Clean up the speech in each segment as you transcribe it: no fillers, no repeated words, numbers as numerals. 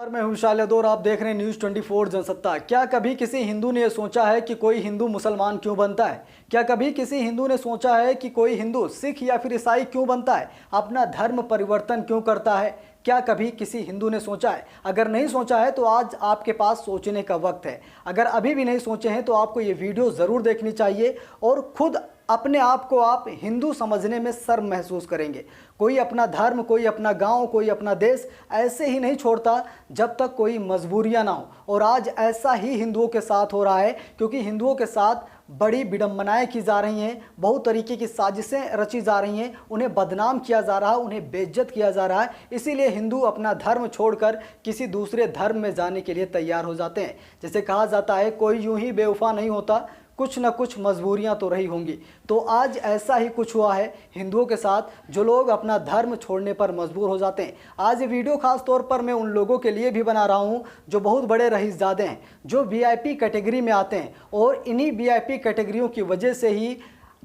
मैं हूं शालिद और आप देख रहे हैं न्यूज़ 24 जनसत्ता। क्या कभी किसी हिंदू ने यह सोचा है कि कोई हिंदू मुसलमान क्यों बनता है? क्या कभी किसी हिंदू ने सोचा है कि कोई हिंदू सिख या फिर ईसाई क्यों बनता है? अपना धर्म परिवर्तन क्यों करता है? क्या कभी किसी हिंदू ने सोचा है? अगर नहीं सोचा है तो आज आपके पास सोचने का वक्त है। अगर अभी भी नहीं सोचे हैं तो आपको ये वीडियो ज़रूर देखनी चाहिए और खुद अपने आप को आप हिंदू समझने में शर्म महसूस करेंगे। कोई अपना धर्म, कोई अपना गांव, कोई अपना देश ऐसे ही नहीं छोड़ता जब तक कोई मजबूरियां ना हो। और आज ऐसा ही हिंदुओं के साथ हो रहा है, क्योंकि हिंदुओं के साथ बड़ी विडंबनाएं की जा रही हैं, बहुत तरीके की साजिशें रची जा रही हैं, उन्हें बदनाम किया जा रहा है, उन्हें बेइज्जत किया जा रहा है। इसीलिए हिंदू अपना धर्म छोड़कर किसी दूसरे धर्म में जाने के लिए तैयार हो जाते हैं। जैसे कहा जाता है, कोई यूं ही बेवफा नहीं होता, कुछ न कुछ मजबूरियां तो रही होंगी। तो आज ऐसा ही कुछ हुआ है हिंदुओं के साथ, जो लोग अपना धर्म छोड़ने पर मजबूर हो जाते हैं। आज ये वीडियो खास तौर पर मैं उन लोगों के लिए भी बना रहा हूं जो बहुत बड़े रईसजादे हैं, जो वीआईपी कैटेगरी में आते हैं, और इन्हीं वीआईपी कैटेगरियों की वजह से ही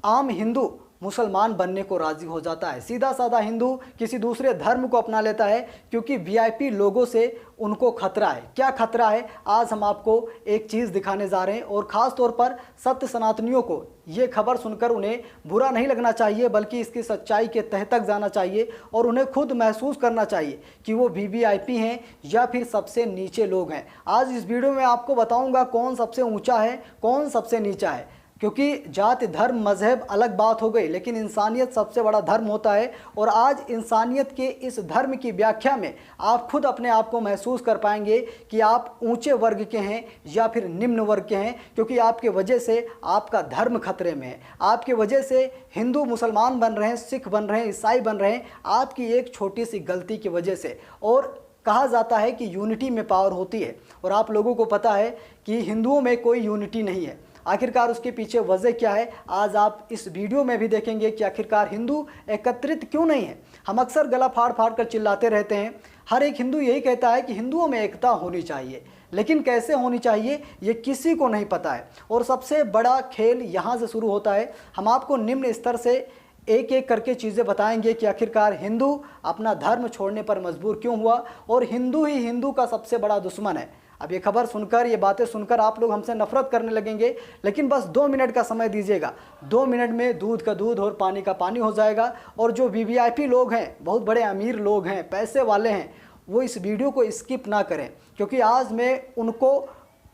आम हिंदू मुसलमान बनने को राज़ी हो जाता है। सीधा साधा हिंदू किसी दूसरे धर्म को अपना लेता है क्योंकि वीआईपी लोगों से उनको खतरा है। क्या खतरा है, आज हम आपको एक चीज़ दिखाने जा रहे हैं। और ख़ास तौर पर सत्य सनातनियों को ये खबर सुनकर उन्हें बुरा नहीं लगना चाहिए, बल्कि इसकी सच्चाई के तह तक जाना चाहिए और उन्हें खुद महसूस करना चाहिए कि वो वीवीआईपी हैं या फिर सबसे नीचे लोग हैं। आज इस वीडियो में आपको बताऊँगा कौन सबसे ऊँचा है, कौन सबसे नीचा है। क्योंकि जाति, धर्म, मजहब अलग बात हो गई, लेकिन इंसानियत सबसे बड़ा धर्म होता है। और आज इंसानियत के इस धर्म की व्याख्या में आप खुद अपने आप को महसूस कर पाएंगे कि आप ऊंचे वर्ग के हैं या फिर निम्न वर्ग के हैं, क्योंकि आपके वजह से आपका धर्म खतरे में है। आपके वजह से हिंदू मुसलमान बन रहे हैं, सिख बन रहे हैं, ईसाई बन रहे हैं, आपकी एक छोटी सी गलती की वजह से। और कहा जाता है कि यूनिटी में पावर होती है, और आप लोगों को पता है कि हिंदुओं में कोई यूनिटी नहीं है। आखिरकार उसके पीछे वजह क्या है, आज आप इस वीडियो में भी देखेंगे कि आखिरकार हिंदू एकत्रित क्यों नहीं है। हम अक्सर गला फाड़ फाड़ कर चिल्लाते रहते हैं, हर एक हिंदू यही कहता है कि हिंदुओं में एकता होनी चाहिए, लेकिन कैसे होनी चाहिए ये किसी को नहीं पता है। और सबसे बड़ा खेल यहाँ से शुरू होता है। हम आपको निम्न स्तर से एक एक करके चीज़ें बताएंगे कि आखिरकार हिंदू अपना धर्म छोड़ने पर मजबूर क्यों हुआ, और हिंदू ही हिंदू का सबसे बड़ा दुश्मन है। अब ये खबर सुनकर, ये बातें सुनकर आप लोग हमसे नफरत करने लगेंगे, लेकिन बस 2 मिनट का समय दीजिएगा। 2 मिनट में दूध का दूध और पानी का पानी हो जाएगा। और जो वीवीआईपी लोग हैं, बहुत बड़े अमीर लोग हैं, पैसे वाले हैं, वो इस वीडियो को स्किप ना करें, क्योंकि आज मैं उनको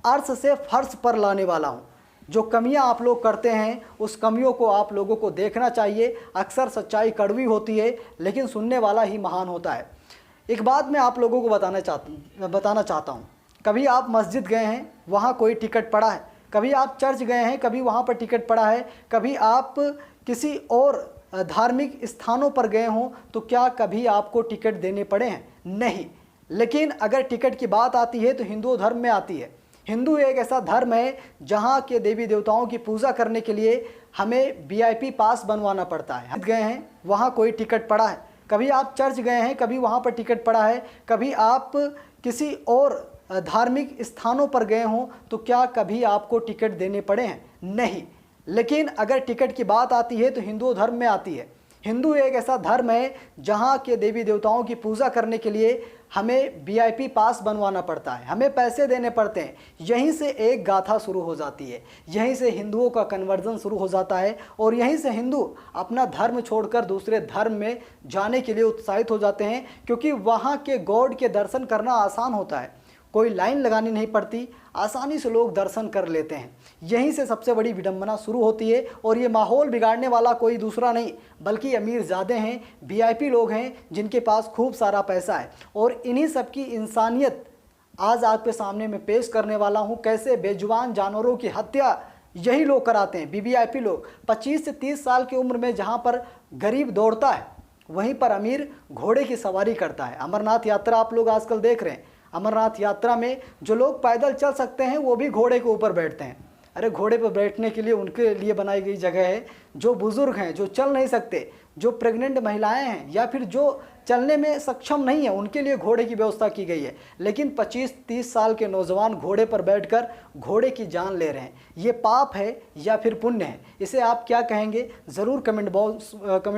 अर्श से फर्श पर लाने वाला हूँ। जो कमियां आप लोग करते हैं, उस कमियों को आप लोगों को देखना चाहिए। अक्सर सच्चाई कड़वी होती है, लेकिन सुनने वाला ही महान होता है। एक बात मैं आप लोगों को बताना चाहता हूँ। कभी आप मस्जिद गए हैं, वहाँ कोई टिकट पड़ा है? कभी आप चर्च गए हैं, कभी वहाँ पर टिकट पड़ा है? कभी आप किसी और धार्मिक स्थानों पर गए हों तो क्या कभी आपको टिकट देने पड़े हैं? नहीं। लेकिन अगर टिकट की बात आती है तो हिंदू धर्म में आती है। हिंदू एक ऐसा धर्म है जहाँ के देवी देवताओं की पूजा करने के लिए हमें वीआईपी पास बनवाना पड़ता है। गए हैं, वहाँ कोई टिकट पड़ा है? कभी आप चर्च गए हैं, कभी वहाँ पर टिकट पड़ा है? कभी आप किसी और धार्मिक स्थानों पर गए हों तो क्या कभी आपको टिकट देने पड़े हैं? नहीं। लेकिन अगर टिकट की बात आती है तो हिंदू धर्म में आती है। हिंदू एक ऐसा धर्म है जहाँ के देवी देवताओं की पूजा करने के लिए हमें वीआईपी पास बनवाना पड़ता है, हमें पैसे देने पड़ते हैं। यहीं से एक गाथा शुरू हो जाती है, यहीं से हिंदुओं का कन्वर्जन शुरू हो जाता है, और यहीं से हिंदू अपना धर्म छोड़कर दूसरे धर्म में जाने के लिए उत्साहित हो जाते हैं, क्योंकि वहाँ के गॉड के दर्शन करना आसान होता है। कोई लाइन लगानी नहीं पड़ती, आसानी से लोग दर्शन कर लेते हैं। यहीं से सबसे बड़ी विडंबना शुरू होती है। और ये माहौल बिगाड़ने वाला कोई दूसरा नहीं, बल्कि अमीरजादे हैं, वीआईपी लोग हैं, जिनके पास खूब सारा पैसा है। और इन्हीं सब की इंसानियत आज आपके सामने मैं पेश करने वाला हूँ। कैसे बेजुबान जानवरों की हत्या यही लोग कराते हैं, वीवीआईपी लोग। 25 से 30 साल की उम्र में जहाँ पर गरीब दौड़ता है, वहीं पर अमीर घोड़े की सवारी करता है। अमरनाथ यात्रा आप लोग आजकल देख रहे हैं। अमरनाथ यात्रा में जो लोग पैदल चल सकते हैं वो भी घोड़े के ऊपर बैठते हैं। अरे घोड़े पर बैठने के लिए उनके लिए बनाई गई जगह है। जो बुज़ुर्ग हैं, जो चल नहीं सकते, जो प्रेग्नेंट महिलाएं हैं या फिर जो चलने में सक्षम नहीं है, उनके लिए घोड़े की व्यवस्था की गई है। लेकिन 25-30 साल के नौजवान घोड़े पर बैठकर घोड़े की जान ले रहे हैं। ये पाप है या फिर पुण्य है? इसे आप क्या कहेंगे? ज़रूर कमेंट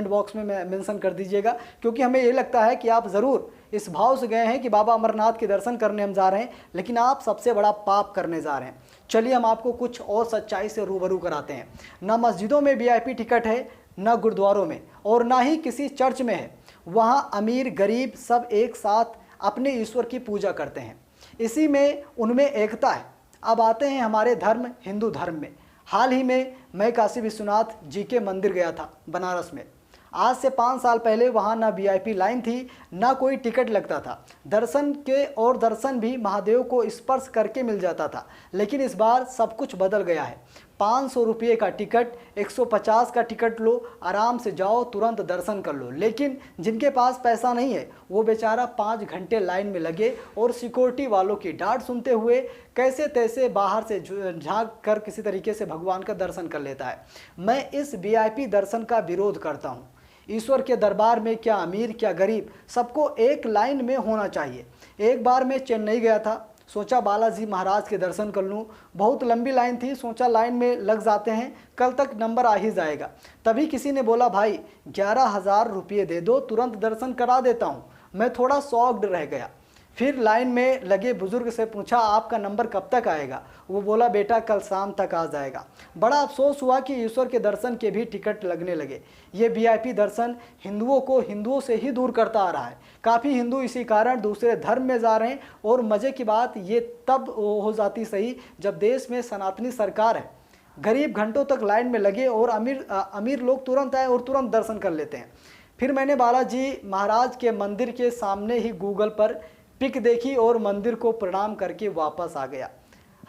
बॉक्स में मेंशन कर दीजिएगा, क्योंकि हमें ये लगता है कि आप ज़रूर इस भाव से गए हैं कि बाबा अमरनाथ के दर्शन करने हम जा रहे हैं, लेकिन आप सबसे बड़ा पाप करने जा रहे हैं। चलिए हम आपको कुछ और सच्चाई से रूबरू कराते हैं। ना मस्जिदों में VIP टिकट है, ना गुरुद्वारों में, और ना ही किसी चर्च में है। वहाँ अमीर गरीब सब एक साथ अपने ईश्वर की पूजा करते हैं। इसी में उनमें एकता है। अब आते हैं हमारे धर्म हिंदू धर्म में। हाल ही में मैं काशी विश्वनाथ जी के मंदिर गया था बनारस में। आज से 5 साल पहले वहाँ ना VIP लाइन थी, ना कोई टिकट लगता था। दर्शन भी महादेव को स्पर्श करके मिल जाता था। लेकिन इस बार सब कुछ बदल गया है। 500 रुपये का टिकट, 150 का टिकट लो, आराम से जाओ, तुरंत दर्शन कर लो। लेकिन जिनके पास पैसा नहीं है वो बेचारा 5 घंटे लाइन में लगे और सिक्योरिटी वालों की डांट सुनते हुए कैसे तैसे बाहर से झांक कर किसी तरीके से भगवान का दर्शन कर लेता है। मैं इस VIP दर्शन का विरोध करता हूँ। ईश्वर के दरबार में क्या अमीर क्या गरीब, सबको एक लाइन में होना चाहिए। एक बार मैं चेन्नई गया था, सोचा बालाजी महाराज के दर्शन कर लूँ। बहुत लंबी लाइन थी, सोचा लाइन में लग जाते हैं, कल तक नंबर आ ही जाएगा। तभी किसी ने बोला भाई 11,000 रुपये दे दो, तुरंत दर्शन करा देता हूँ। मैं थोड़ा शॉक्ड रह गया। फिर लाइन में लगे बुजुर्ग से पूछा आपका नंबर कब तक आएगा? वो बोला बेटा कल शाम तक आ जाएगा। बड़ा अफसोस हुआ कि ईश्वर के दर्शन के भी टिकट लगने लगे। ये VIP दर्शन हिंदुओं को हिंदुओं से ही दूर करता आ रहा है। काफ़ी हिंदू इसी कारण दूसरे धर्म में जा रहे हैं। और मज़े की बात ये तब हो जाती सही जब देश में सनातनी सरकार है। गरीब घंटों तक लाइन में लगे और अमीर लोग तुरंत आए और तुरंत दर्शन कर लेते हैं। फिर मैंने बालाजी महाराज के मंदिर के सामने ही गूगल पर पिक देखी और मंदिर को प्रणाम करके वापस आ गया।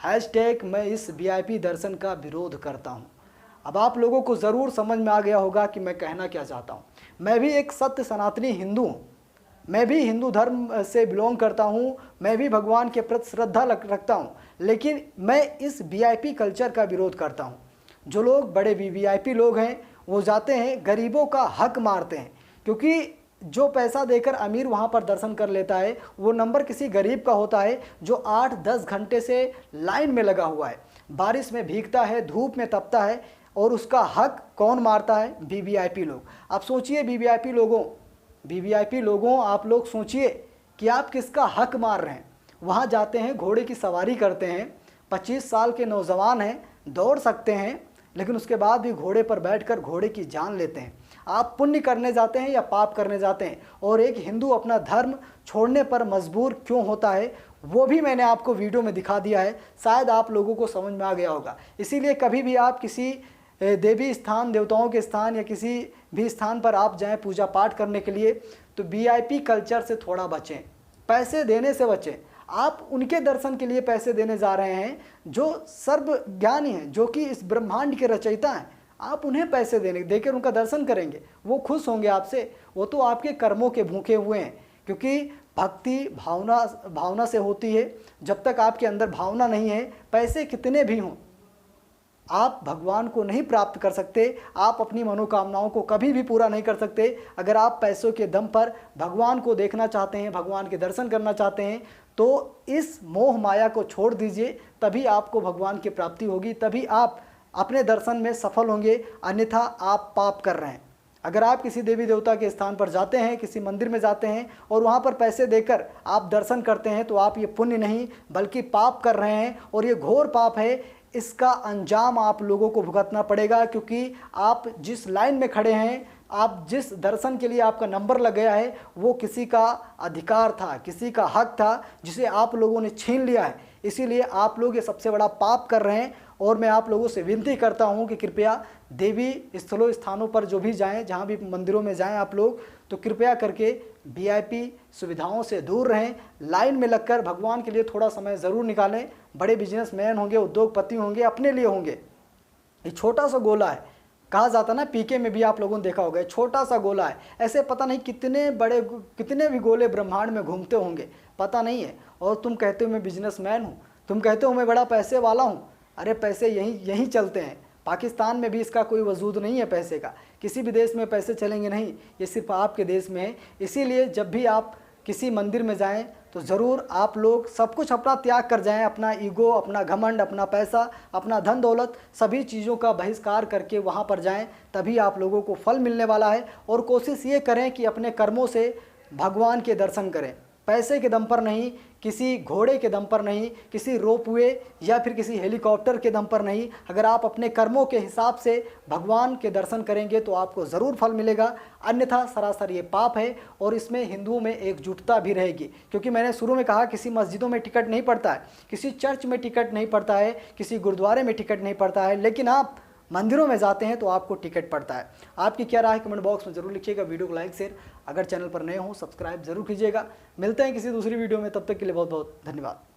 # मैं इस VIP दर्शन का विरोध करता हूँ। अब आप लोगों को ज़रूर समझ में आ गया होगा कि मैं कहना क्या चाहता हूँ। मैं भी एक सत्य सनातनी हिंदू हूँ। मैं भी हिंदू धर्म से बिलोंग करता हूँ। मैं भी भगवान के प्रति श्रद्धा रखता हूँ। लेकिन मैं इस VIP कल्चर का विरोध करता हूँ। जो लोग बड़े VIP लोग हैं वो जाते हैं, गरीबों का हक मारते हैं। क्योंकि जो पैसा देकर अमीर वहाँ पर दर्शन कर लेता है वो नंबर किसी गरीब का होता है जो 8-10 घंटे से लाइन में लगा हुआ है, बारिश में भीगता है, धूप में तपता है, और उसका हक कौन मारता है? VIP लोग। आप सोचिए VIP लोगों आप लोग सोचिए कि आप किसका हक मार रहे हैं। वहाँ जाते हैं, घोड़े की सवारी करते हैं, 25 साल के नौजवान हैं, दौड़ सकते हैं, लेकिन उसके बाद भी घोड़े पर बैठकर घोड़े की जान लेते हैं। आप पुण्य करने जाते हैं या पाप करने जाते हैं? और एक हिंदू अपना धर्म छोड़ने पर मजबूर क्यों होता है वो भी मैंने आपको वीडियो में दिखा दिया है। शायद आप लोगों को समझ में आ गया होगा। इसीलिए कभी भी आप किसी देवी स्थान, देवताओं के स्थान या किसी भी स्थान पर आप जाएं पूजा पाठ करने के लिए, तो VIP कल्चर से थोड़ा बचें, पैसे देने से बचें। आप उनके दर्शन के लिए पैसे देने जा रहे हैं जो सर्वज्ञानी हैं, जो कि इस ब्रह्मांड के रचयिता हैं। आप उन्हें पैसे देकर उनका दर्शन करेंगे, वो खुश होंगे आपसे। वो तो आपके कर्मों के भूखे हुए हैं, क्योंकि भक्ति भावना से होती है। जब तक आपके अंदर भावना नहीं है, पैसे कितने भी हों, आप भगवान को नहीं प्राप्त कर सकते। आप अपनी मनोकामनाओं को कभी भी पूरा नहीं कर सकते। अगर आप पैसों के दम पर भगवान को देखना चाहते हैं, भगवान के दर्शन करना चाहते हैं, तो इस मोह माया को छोड़ दीजिए। तभी आपको भगवान की प्राप्ति होगी, तभी आप अपने दर्शन में सफल होंगे। अन्यथा आप पाप कर रहे हैं। अगर आप किसी देवी देवता के स्थान पर जाते हैं, किसी मंदिर में जाते हैं और वहाँ पर पैसे देकर आप दर्शन करते हैं, तो आप ये पुण्य नहीं बल्कि पाप कर रहे हैं। और ये घोर पाप है। इसका अंजाम आप लोगों को भुगतना पड़ेगा, क्योंकि आप जिस लाइन में खड़े हैं, आप जिस दर्शन के लिए आपका नंबर लग गया है, वो किसी का अधिकार था, किसी का हक था, जिसे आप लोगों ने छीन लिया है। इसीलिए आप लोग ये सबसे बड़ा पाप कर रहे हैं। और मैं आप लोगों से विनती करता हूं कि कृपया देवी स्थानों पर जो भी जाएं, जहां भी मंदिरों में जाएं आप लोग, तो कृपया करके VIP सुविधाओं से दूर रहें। लाइन में लगकर भगवान के लिए थोड़ा समय ज़रूर निकालें। बड़े बिजनेसमैन होंगे, उद्योगपति होंगे, अपने लिए होंगे। ये छोटा सा गोला है, कहा जाता ना, PK में भी आप लोगों ने देखा होगा, छोटा सा गोला है। ऐसे पता नहीं कितने भी गोले ब्रह्मांड में घूमते होंगे, पता नहीं है। और तुम कहते हो मैं बिजनेसमैन हूँ, तुम कहते हो मैं बड़ा पैसे वाला हूँ। अरे पैसे यहीं चलते हैं। पाकिस्तान में भी इसका कोई वजूद नहीं है पैसे का, किसी भी देश में पैसे चलेंगे नहीं, ये सिर्फ आपके देश में है। इसीलिए जब भी आप किसी मंदिर में जाएं तो ज़रूर आप लोग सब कुछ अपना त्याग कर जाएं, अपना ईगो, अपना घमंड, अपना पैसा, अपना धन दौलत, सभी चीज़ों का बहिष्कार करके वहाँ पर जाएं, तभी आप लोगों को फल मिलने वाला है। और कोशिश ये करें कि अपने कर्मों से भगवान के दर्शन करें, पैसे के दम पर नहीं, किसी घोड़े के दम पर नहीं, किसी रोपवे या फिर किसी हेलीकॉप्टर के दम पर नहीं। अगर आप अपने कर्मों के हिसाब से भगवान के दर्शन करेंगे तो आपको ज़रूर फल मिलेगा, अन्यथा सरासर ये पाप है। और इसमें हिंदुओं में एकजुटता भी रहेगी, क्योंकि मैंने शुरू में कहा किसी मस्जिदों में टिकट नहीं पड़ता है, किसी चर्च में टिकट नहीं पड़ता है, किसी गुरुद्वारे में टिकट नहीं पड़ता है, लेकिन आप मंदिरों में जाते हैं तो आपको टिकट पड़ता है। आपकी क्या राय है कमेंट बॉक्स में ज़रूर लिखिएगा। वीडियो को लाइक शेयर, अगर चैनल पर नए हो सब्सक्राइब जरूर कीजिएगा। मिलते हैं किसी दूसरी वीडियो में, तब तक के लिए बहुत बहुत धन्यवाद।